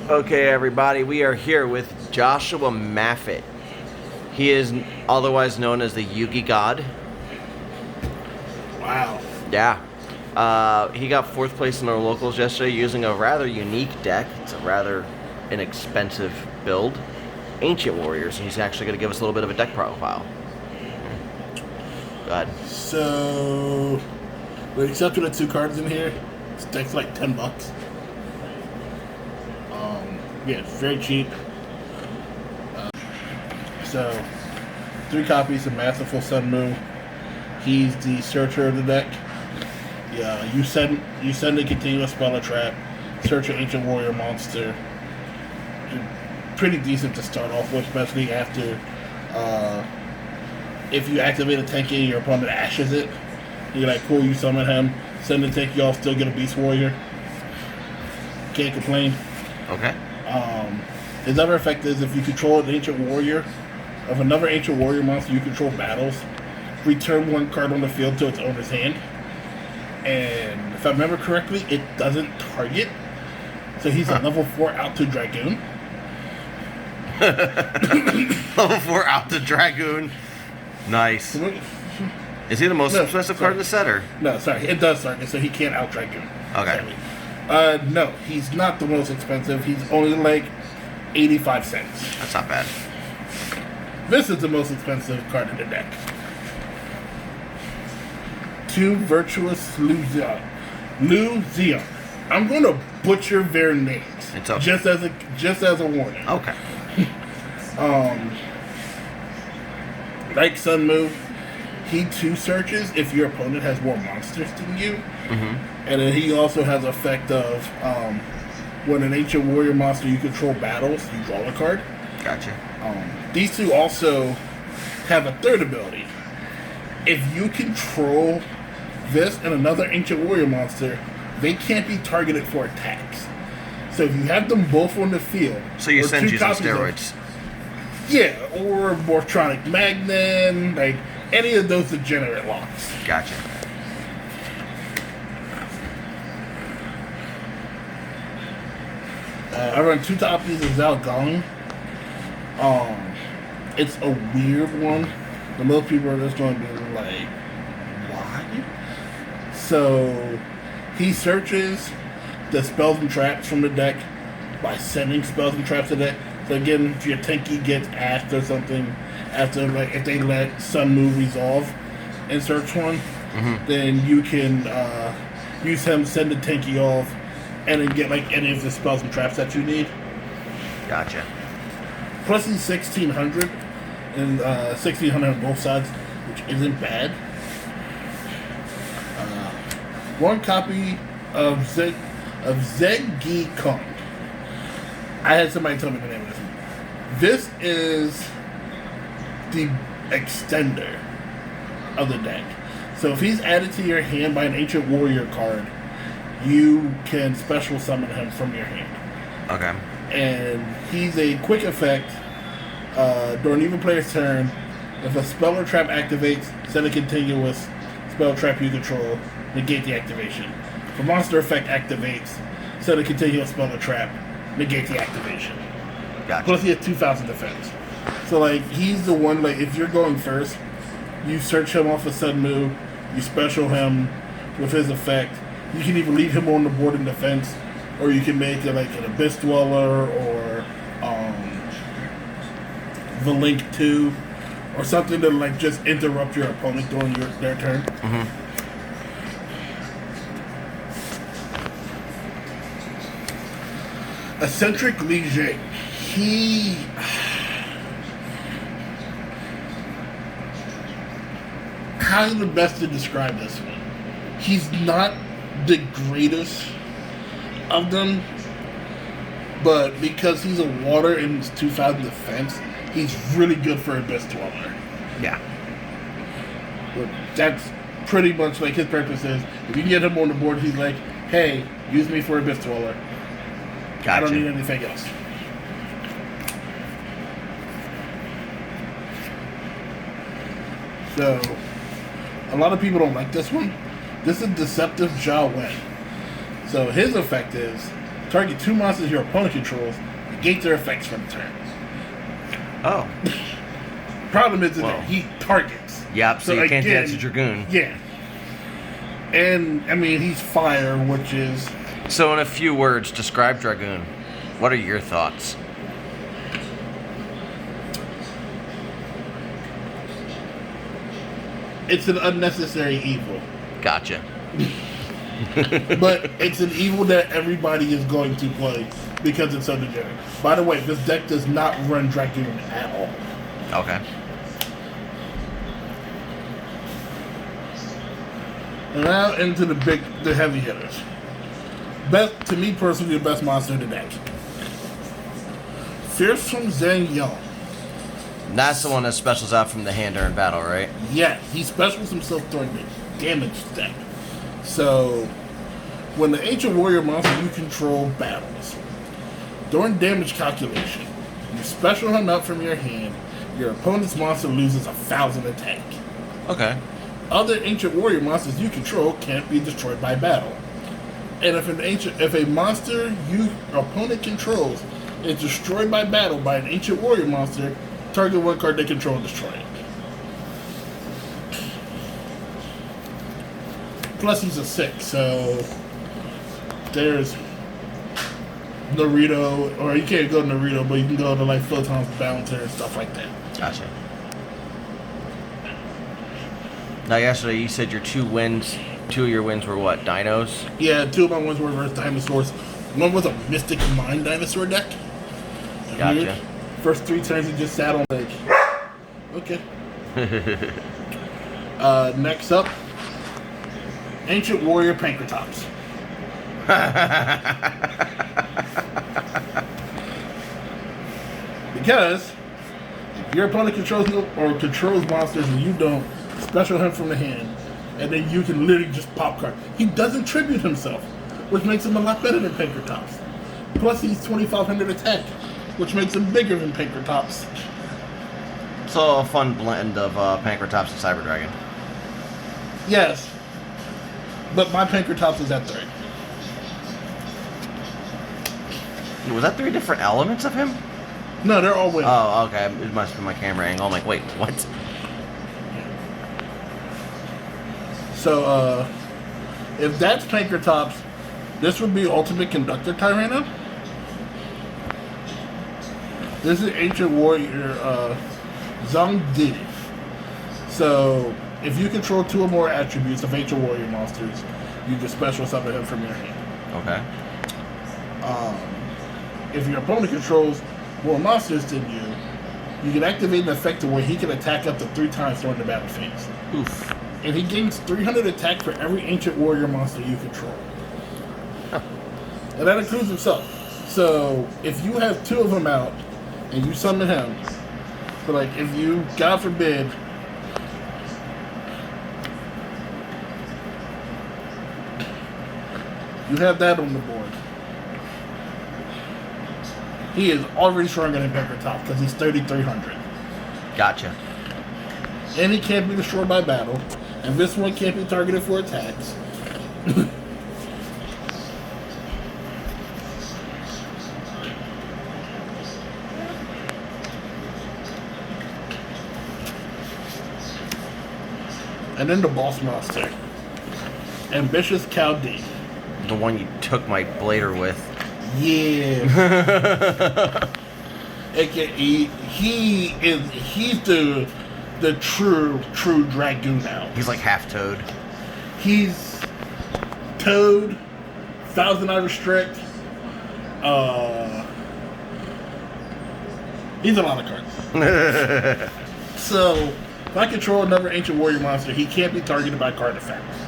Okay, everybody, we are here with Joshua Maffett. He is otherwise known as the Yugi God. Wow. Yeah. He got 4th place in our locals yesterday using a rather unique deck. It's a rather inexpensive build. Ancient Warriors, and he's actually going to give us a little bit of a deck profile. Go ahead. So, except for the 2 cards in here, this deck's like $10. Yeah, it's very cheap. So, 3 copies of Masterful Sun Moon. He's the searcher of the deck. Yeah, you send a continuous spell or trap, search an ancient warrior monster. Pretty decent to start off with, especially after if you activate a Tenki, your opponent ashes it. You're like, cool, you summon him, send the Tenki off, still get a Beast Warrior. Can't complain. Okay. His other effect is if you control an ancient warrior, of another ancient warrior monster you control battles, return 1 card on the field to its owner's hand. And if I remember correctly, it doesn't target. So he's a level 4 out to Dragoon. Level 4 out to Dragoon. Nice. Is he the most expensive card in the set, or? No, sorry. It does target, so he can't out Dragoon. Okay. No, he's not the most expensive. He's only like 85 cents. That's not bad. This is the most expensive card in the deck. 2 Virtuous Luzion. I'm going to butcher their names. It's okay. Just as a warning. Okay. Like Sun Moon, he too searches if your opponent has more monsters than you. Mm-hmm. And then he also has the effect of when an ancient warrior monster you control battles, you draw a card. Gotcha. These 2 also have a 3rd ability. If you control this and another ancient warrior monster, they can't be targeted for attacks. So if you have them both on the field, so you send you some steroids. Or Mortronic Magnon, like any of those degenerate locks. Gotcha. I run 2 copies of Zalgong. It's a weird one. The most people are just going to be like, why? So, he searches the spells and traps from the deck by sending spells and traps to the deck. So again, if your Tenki gets asked or something, after like if they let Sun Moon resolve and search one, then you can use him, send the Tenki off, and then get like any of the spells and traps that you need. Gotcha. Plus he's 1600 and 1600 on both sides, which isn't bad. 1 copy of Zegi Kong. I had somebody tell me the name of this one. This is the extender of the deck. So if he's added to your hand by an ancient warrior card, you can special summon him from your hand. Okay. And he's a quick effect. During either player's turn, if a spell or trap activates, send a continuous spell trap you control, negate the activation. If a monster effect activates, send a continuous spell or trap, negate the activation. Gotcha. Plus he has 2,000 defense. So like he's the one, like if you're going first, you search him off a Sun Moon, you special him with his effect. You can either leave him on the board in defense, or you can make it like an Abyss Dweller or the Link 2 or something to like just interrupt your opponent during their turn. Eccentric Li Jing. How's the best to describe this one? He's not the greatest of them, but because he's a water and he's 2,000 defense, he's really good for Abyss Dweller. Yeah. But that's pretty much like his purpose is. If you can get him on the board, he's like, hey, use me for Abyss Dweller. Gotcha. I don't need anything else. So, a lot of people don't like this one. This is Deceptive Ja Wen. So his effect is, Target 2 monsters your opponent controls. Negate their effects for the turn. Oh. Problem is that he targets. Yep, so you can't do that to Dragoon. Yeah. And, I mean, he's fire, which is... So in a few words, describe Dragoon. What are your thoughts? It's an unnecessary evil. Gotcha. But it's an evil that everybody is going to play because it's so degenerate. By the way, this deck does not run Dragoon at all. Okay. And now into the heavy hitters. Best, to me personally, the best monster in the deck. Fearsome Zhang Yong. That's the one that specials out from the hand during battle, right? Yeah, he specials himself during the damage step. So, when the Ancient Warrior monster you control battles, during damage calculation, you special him out from your hand, your opponent's monster loses 1,000 attack. Okay. Other Ancient Warrior monsters you control can't be destroyed by battle. And if a monster your opponent controls is destroyed by battle by an Ancient Warrior monster, target one card they control and destroy it. Plus he's a 6, so there's Naruto, or you can't go to Naruto, but you can go to like Photon's Balancer and stuff like that. Gotcha. Now yesterday you said your 2 wins, 2 of your wins were what, dinos? Yeah, 2 of my wins were versus dinosaurs. One was a Mystic Mind dinosaur deck. Gotcha. Weird. First 3 turns he just sat on like, okay. Next up, Ancient Warrior Pankratops. Because if your opponent controls monsters and you don't, special him from the hand, and then you can literally just pop card. He doesn't tribute himself, which makes him a lot better than Pankratops. Plus he's 2,500 attack, which makes him bigger than Pankratops. So a fun blend of Pankratops and Cyber Dragon. Yes, but my Pankratops is at 3. Was that 3 different elements of him? No, they're all winning. Oh, okay. It must be my camera angle. I'm like, wait, what? So, if that's Pankratops, this would be Ultimate Conductor Tyranno. This is Ancient Warrior Zhang Di. So, if you control 2 or more attributes of Ancient Warrior monsters, you can special summon him from your hand. Okay. If your opponent controls more monsters than you, you can activate an effect to where he can attack up to 3 times during the battle phase. Oof. And he gains 300 attack for every Ancient Warrior monster you control. Huh. And that includes himself. So, if you have 2 of them out, and you summon him, so like, if you, God forbid, you have that on the board, he is already stronger than Pankratops because he's 3,300. Gotcha. And he can't be destroyed by battle. And this one can't be targeted for attacks. And then the boss monster. Ambitious Chaldee. The one you took my blader with. Yeah. AKA, he's the true Dragoon now. He's like half Toad. He's Toad, Thousand Eye Restrict. He's a lot of cards. So, if I control another Ancient Warrior monster, he can't be targeted by card effects.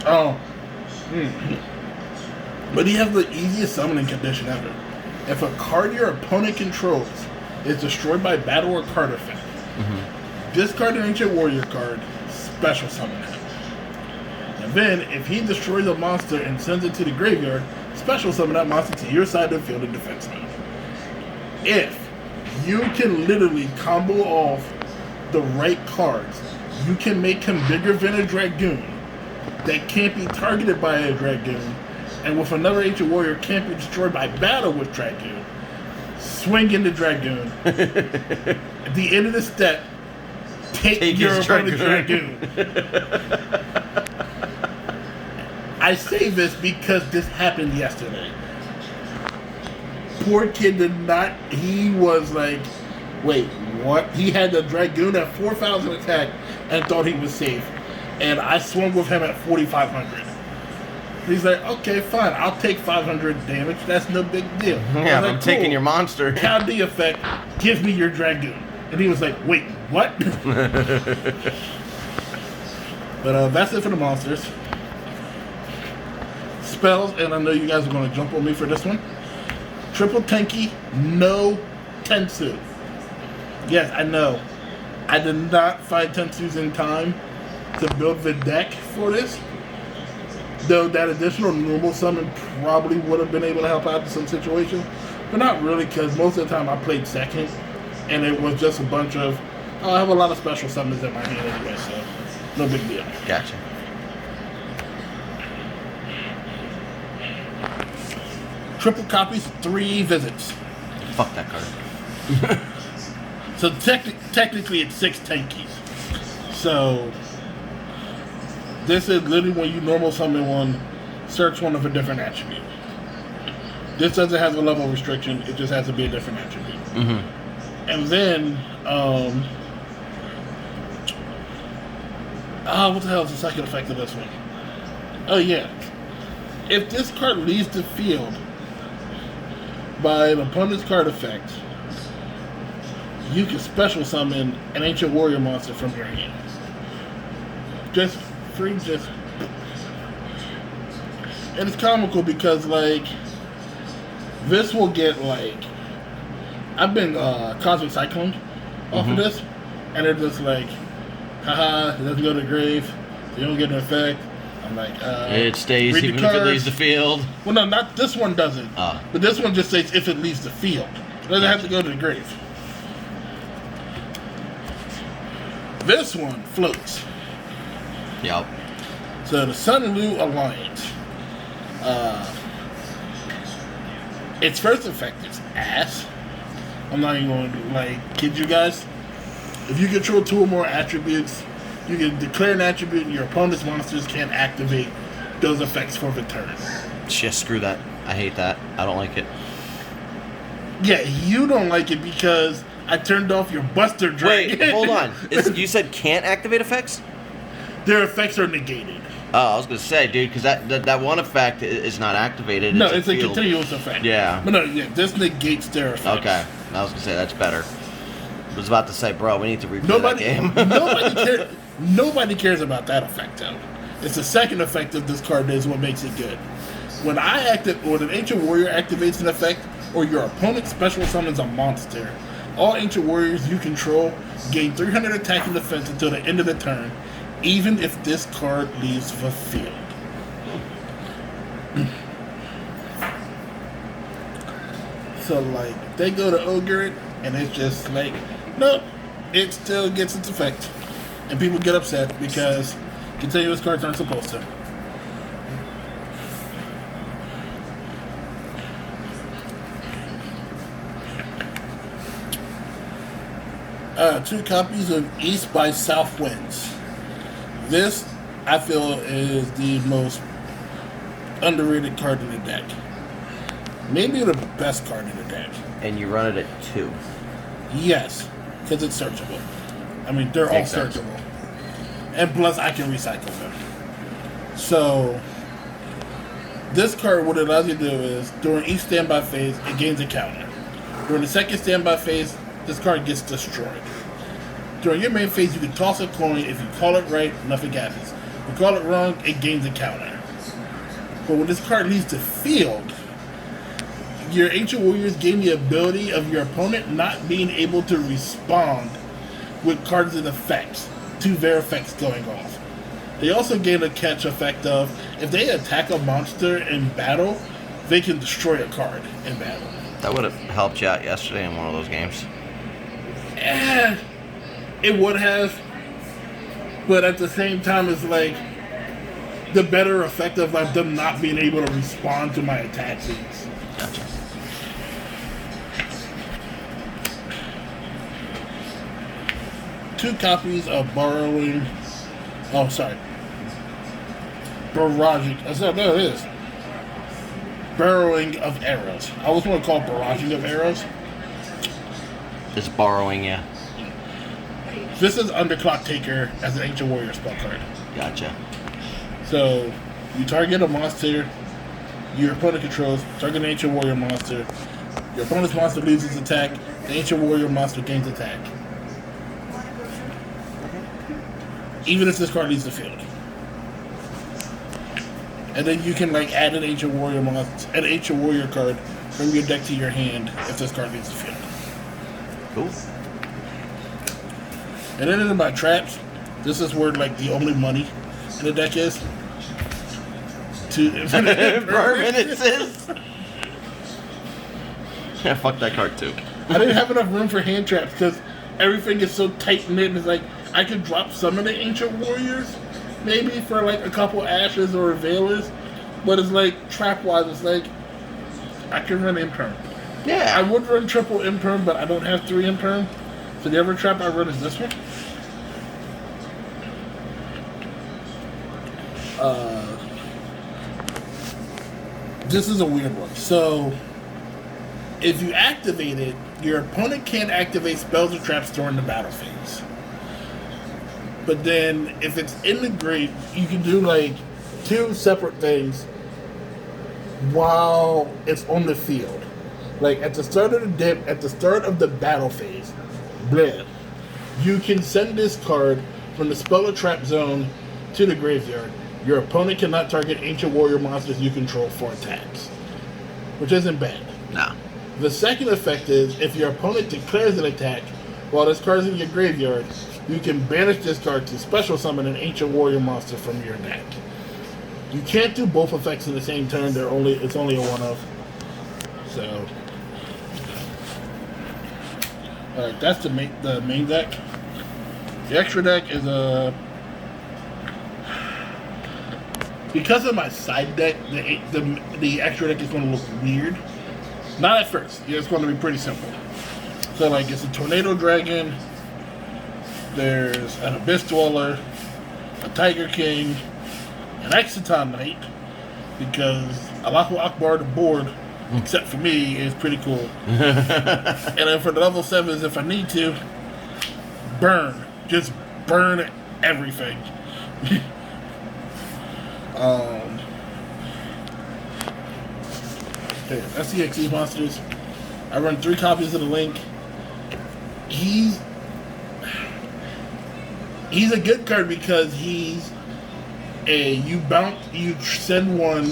Oh. But he has the easiest summoning condition ever. If a card your opponent controls is destroyed by battle or card effect, discard an Ancient Warrior card, special summon him. And then, if he destroys a monster and sends it to the graveyard, special summon that monster to your side of the field in defense mode. If you can literally combo off the right cards, you can make him bigger than a Dragoon that can't be targeted by a Dragoon, and with another Ancient Warrior can't be destroyed by battle with Dragoon, swing into Dragoon. At the end of the step, take your opponent's Dragoon. I say this because this happened yesterday. Poor kid did not. He was like, wait, what? He had the Dragoon at 4,000 attack and thought he was safe. And I swung with him at 4,500. He's like, okay, fine. I'll take 500 damage. That's no big deal. Yeah, like, I'm taking your monster. Count the effect. Give me your Dragoon. And he was like, wait, what? But that's it for the monsters. Spells, and I know you guys are going to jump on me for this one. Triple Tenki, no Tensu. Yes, I know. I did not find Tensus in time to build the deck for this. Though that additional normal summon probably would have been able to help out in some situations. But not really, because most of the time I played second. And it was just a bunch of... I have a lot of special summons in my hand anyway, so no big deal. Gotcha. Triple copies, 3 visits. Fuck that card. So technically it's 6 Tenkies. So this is literally when you normal summon one, search one of a different attribute. This doesn't have a level restriction, it just has to be a different attribute. Mm-hmm. And then, what the hell is the second effect of this one? Oh yeah. If this card leaves the field by an opponent's card effect, you can special summon an Ancient Warrior monster from your hand. Just free, just... And it's comical because, like, this will get, like... I've been Cosmic Cyclone off of this, and they're just like, haha, it doesn't go to the grave, so you don't get an effect. I'm like, it stays even if it leaves the field. Well, no, not this one doesn't. But this one just says if it leaves the field. It doesn't have to go to the grave. This one floats. Yep. So the Sun Lu Alliance. Its first effect is ass. I'm not even going to like kid you guys. If you control 2 or more attributes, you can declare an attribute and your opponent's monsters can't activate those effects for the turn. Just screw that. I hate that. I don't like it. Yeah, you don't like it because I turned off your Buster Dragon. Wait, hold on. You said can't activate effects? Their effects are negated. Oh, I was going to say, dude, because that one effect is not activated. No, it's a continuous effect. Yeah. But no, yeah, this negates their effects. Okay. I was going to say, that's better. I was about to say, bro, we need to replay that game. Nobody cares about that effect, though. It's the second effect of this card that is what makes it good. When an Ancient Warrior activates an effect, or your opponent special summons a monster, all Ancient Warriors you control gain 300 attack and defense until the end of the turn, even if this card leaves the field. So, like, they go to Ogre it, and it's just like, nope, it still gets its effect. And people get upset because continuous cards aren't supposed to. Two copies of East by South Winds. This, I feel, is the most underrated card in the deck. Maybe the best card in the deck. And you run it at 2. Yes, because it's searchable. I mean, they're all searchable. And plus, I can recycle them. So, this card, what it allows you to do is, during each standby phase, it gains a counter. During the second standby phase, this card gets destroyed. During your main phase, you can toss a coin. If you call it right, nothing happens. If you call it wrong, it gains a counter. But when this card leaves the field, your Ancient Warriors gain the ability of your opponent not being able to respond with cards and effects to their effects going off. They also gain a catch effect of, if they attack a monster in battle, they can destroy a card in battle. That would have helped you out yesterday in one of those games. It would have, but at the same time, it's like, the better effect of like them not being able to respond to my attacks is. Gotcha. Two copies of borrowing. Oh, sorry. Barraging. I said, no, it is. Borrowing of arrows. I always want to call it barraging of arrows. It's borrowing, yeah. This is Underclock Taker as an Ancient Warrior spell card. Gotcha. So, you target a monster your opponent controls, target an Ancient Warrior monster. Your opponent's monster loses attack. The Ancient Warrior monster gains attack. Even if this card leaves the field. And then you can like add an Ancient Warrior monster, an Ancient Warrior card from your deck to your hand if this card leaves the field. Cool. And then in my traps, this is where like the only money in the deck is. To Permanences. Yeah, fuck that card too. I didn't have enough room for hand traps because everything is so tight knit. It's like I could drop some of the Ancient Warriors, maybe for like a couple Ashes or Veilers, but it's like trap wise, it's like I can run Imperm. Yeah. I would run triple Imperm, but I don't have 3 Imperm. So the other trap I run is this one. This is a weird one. So, if you activate it, your opponent can't activate spells or traps during the battle phase. But then, if it's in the grave, you can do like 2 separate things while it's on the field. Like at the start of the dip, at the start of the battle phase, bleh, you can send this card from the spell or trap zone to the graveyard. Your opponent cannot target Ancient Warrior monsters you control for attacks, which isn't bad. No. The second effect is, if your opponent declares an attack while this card is in your graveyard, you can banish this card to special summon an Ancient Warrior monster from your deck. You can't do both effects in the same turn. It's only a one-of. So, alright, that's the main deck. The extra deck is because of my side deck, the extra deck is going to look weird. Not at first. Yeah, it's going to be pretty simple. So, like, it's a Tornado Dragon. There's an Abyss Dweller, a Tiger King, an Exiton Knight, because Allahu Akbar, the board, except for me, is pretty cool. And then for the level 7s, if I need to, burn. Just burn everything. Okay, that's the XE monsters. I run 3 copies of the Link. He's a good card because you send one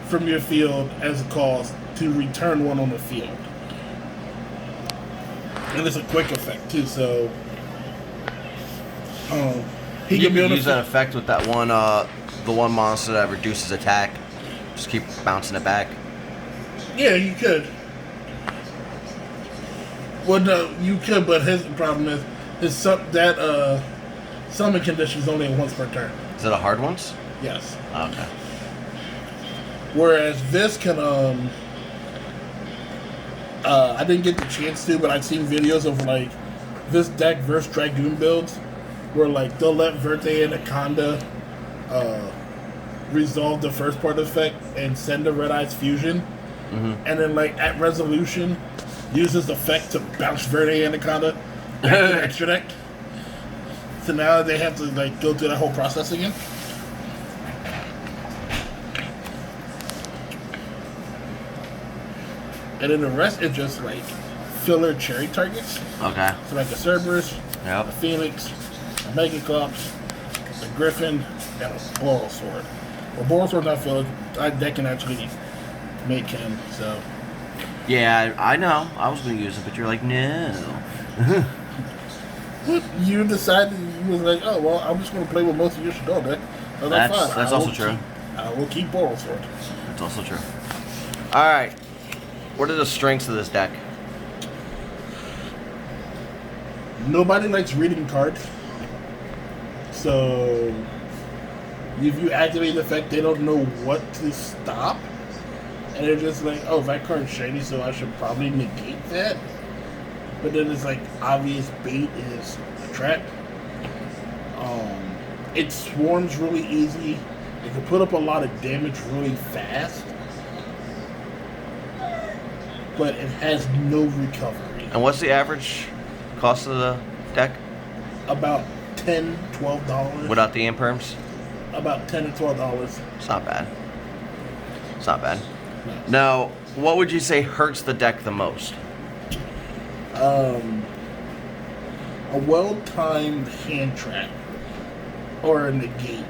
from your field as a cost to return one on the field. And it's a quick effect too, so he can use that effect with that one the one monster that reduces attack. Just keep bouncing it back. Yeah, you could. Well, no, you could, but his problem is that summon condition is only once per turn. Is it a hard once? Yes. Okay. Whereas this can I didn't get the chance to, but I've seen videos of like this deck versus Dragoon builds where like they'll let Verte Anaconda resolve the first part effect and send a Red Eyes Fusion, and then like at resolution uses the effect to bounce Verde Anaconda back to the extra deck. So now they have to like go through that whole process again. And then the rest is just like filler cherry targets. Okay. So like a Cerberus, Yep. a Phoenix, a Megaclops, a Griffin, and a Boral Sword. Well, Boral Sword's not filler. That can actually make him, so. Yeah, I know. I was going to use it, but you're like, no. You decided, you was like, oh, well, I'm just going to play with most of your Shadow deck. So that's fine. That's also true. I will keep Boral Sword. That's also true. Alright. What are the strengths of this deck? Nobody likes reading cards. So, If you activate the effect, they don't know what to stop. And they're just like, oh, that card's shiny, so I should probably negate that. But then it's like, obvious bait is a trap. It swarms really easy. It can put up a lot of damage really fast. But it has no recovery. And what's the average cost of the deck? About $10, $12. Without the imperms? About $10 to $12. It's not bad. It's not bad. No. Now, what would you say hurts the deck the most? A well-timed hand trap or a negate.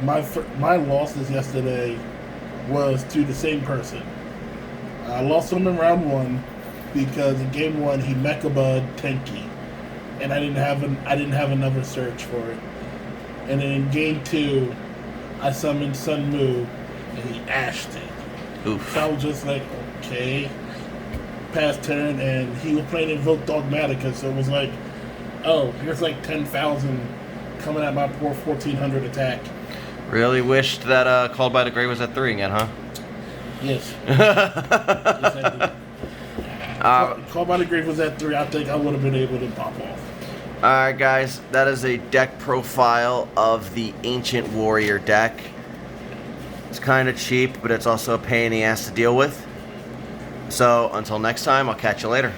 My losses yesterday was to the same person. I lost him in round 1 because in game 1 he Mechabud Tenki, and I didn't have another search for it. And then in game 2, I summoned Sun Mu, and he ashed it. Oof. So I was just like, okay. Past turn, and he was playing Invoke Dogmatica, so it was like, oh, here's like 10,000 coming at my poor 1,400 attack. Really wished that Called by the Grave was at 3 again, huh? Yes. Yes, I did. Call by the Grave was at 3. I think I would have been able to pop off. Alright guys, that is a deck profile of the Ancient Warrior deck. It's kind of cheap, but it's also a pain in the ass to deal with. So, until next time, I'll catch you later.